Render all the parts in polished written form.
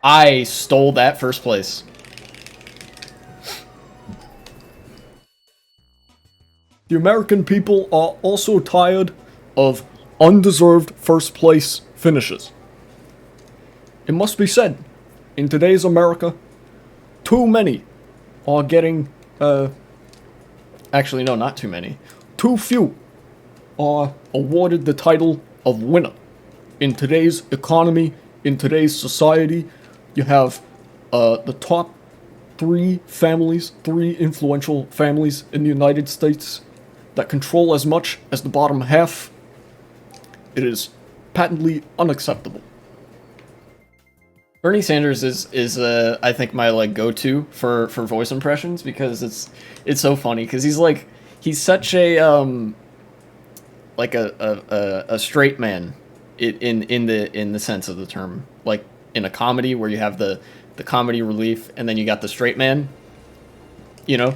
I stole that first place. The American people are also tired of undeserved first place finishes. It must be said, in today's America, too many are getting, actually no, not too many. Too few are awarded the title of winner. In today's economy, in today's society, you have the top three influential families in the United States that control as much as the bottom half. It is patently unacceptable. Bernie Sanders is I think my like go-to for voice impressions because it's so funny because he's such a like a straight man in the sense of the term, like in a comedy where you have the comedy relief and then you got the straight man, you know.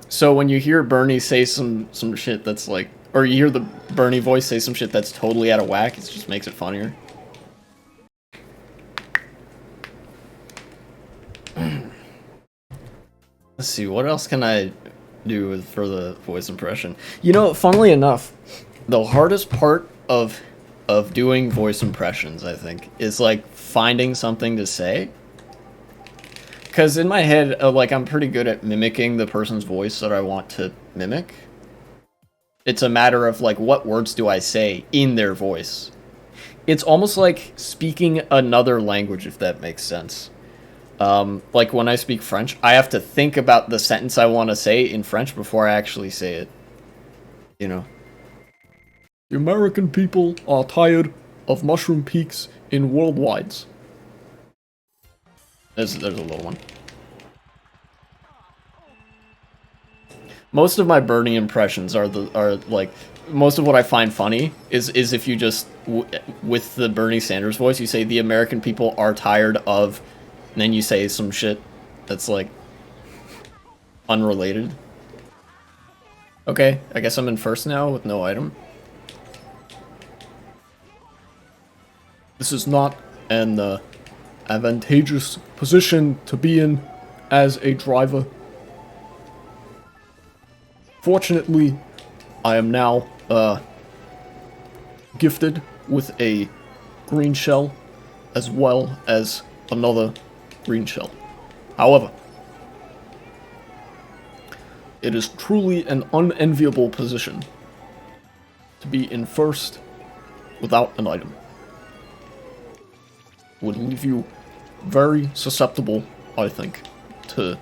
So when you hear Bernie say some shit that's like, or you hear the Bernie voice say some shit that's totally out of whack, it just makes it funnier. Let's see, what else can I do for the voice impression? You know, funnily enough, the hardest part of doing voice impressions, I think, is like finding something to say. Because in my head, like, I'm pretty good at mimicking the person's voice that I want to mimic. It's a matter of, like, what words do I say in their voice? It's almost like speaking another language, if that makes sense. Like, when I speak French, I have to think about the sentence I want to say in French before I actually say it. You know? The American people are tired of mushroom peaks in worldwides. There's a little one. Most of my Bernie impressions are like most of what I find funny is if you just with the Bernie Sanders voice you say the American people are tired of, and then you say some shit that's like unrelated. Okay, I guess I'm in first now with no item. This is not an advantageous position to be in as a driver. Fortunately, I am now gifted with a green shell as well as another green shell. However, it is truly an unenviable position to be in first without an item. Would leave you very susceptible, I think, to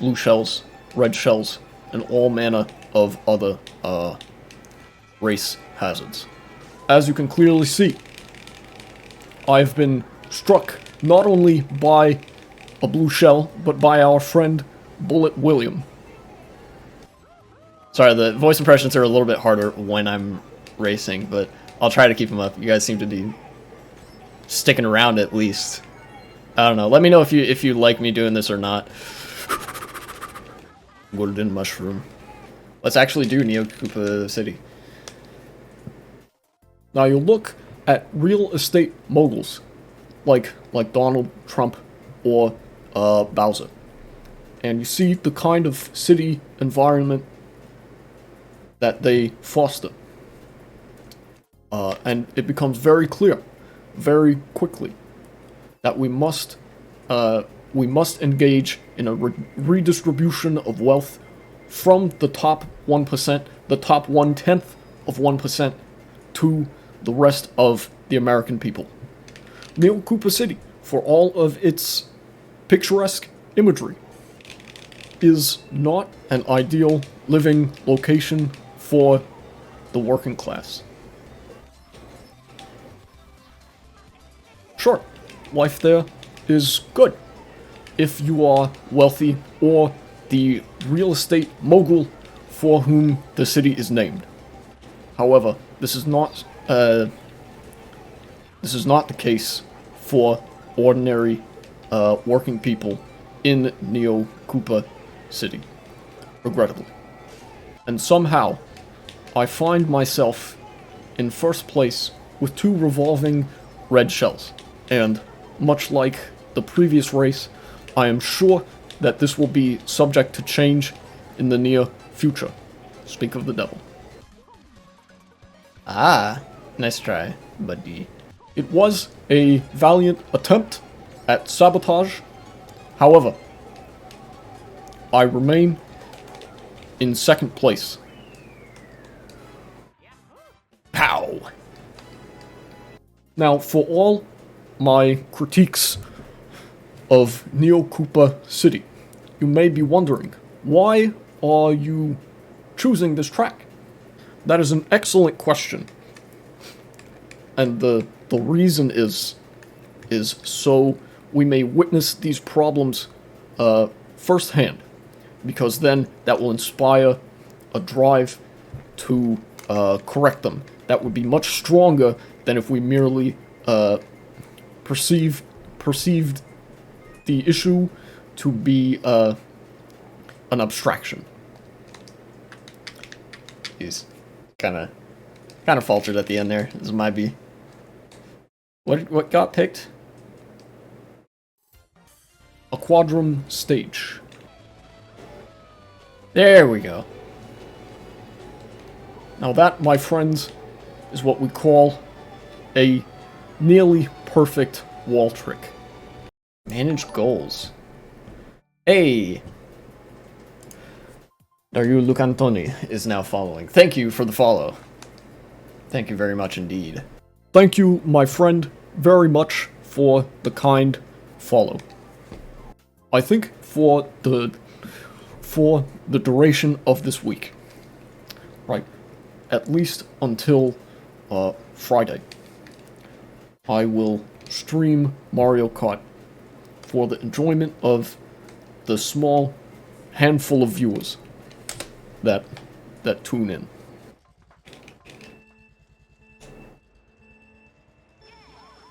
blue shells, red shells, and all manner of other race hazards. As you can clearly see, I've been struck not only by a blue shell, but by our friend Bullet William. Sorry, the voice impressions are a little bit harder when I'm racing, but I'll try to keep them up. You guys seem to be sticking around at least. I don't know. Let me know if you like me doing this or not. Golden mushroom. Let's actually do Neo Koopa City. Now you look at real estate moguls, like Donald Trump or Bowser, and you see the kind of city environment that they foster, and it becomes very clear, very quickly, that we must engage in a redistribution of wealth from the top 1%, the top 1/10 of 1%, to the rest of the American people. Neo Koopa City, for all of its picturesque imagery, is not an ideal living location for the working class. Sure, life there is good if you are wealthy or the real estate mogul for whom the city is named. However, this is not the case for ordinary working people in Neo Koopa City, regrettably. And somehow, I find myself in first place with 2 revolving red shells, and much like the previous race, I am sure that this will be subject to change in the near future. Speak of the devil. Ah, nice try, buddy. It was a valiant attempt at sabotage. However, I remain in second place. Pow! Now, for all my critiques of Neo Koopa City, you may be wondering, why are you choosing this track? That is an excellent question. And the reason is so we may witness these problems firsthand, because then that will inspire a drive to correct them. That would be much stronger than if we merely perceived the issue to be an abstraction. He's kind of faltered at the end there. This might be. What got picked? A quadrum stage. There we go. Now that, my friends, is what we call a nearly perfect wall trick. Manage goals. Hey! Dario Lucantoni is now following. Thank you for the follow. Thank you very much indeed. Thank you, my friend, very much for the kind follow. I think for the duration of this week, right, at least until Friday, I will stream Mario Kart for the enjoyment of the small handful of viewers that tune in.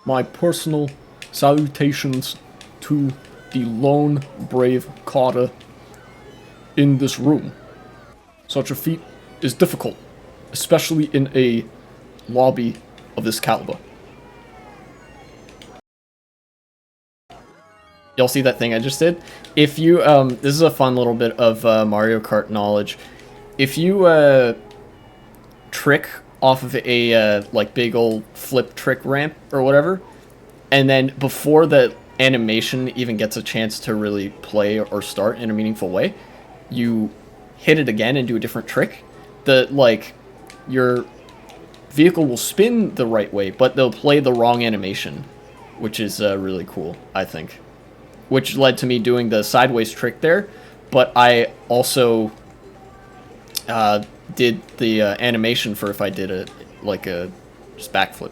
My personal salutations to the lone brave Carter in this room. Such a feat is difficult, especially in a lobby of this caliber. Y'all see that thing I just did? If you, this is a fun little bit of Mario Kart knowledge. If you trick off of a like big old flip trick ramp or whatever, and then before the animation even gets a chance to really play or start in a meaningful way, you hit it again and do a different trick, your vehicle will spin the right way, but they'll play the wrong animation, which is really cool, I think. Which led to me doing the sideways trick there, but I also did the animation for if I did just backflip.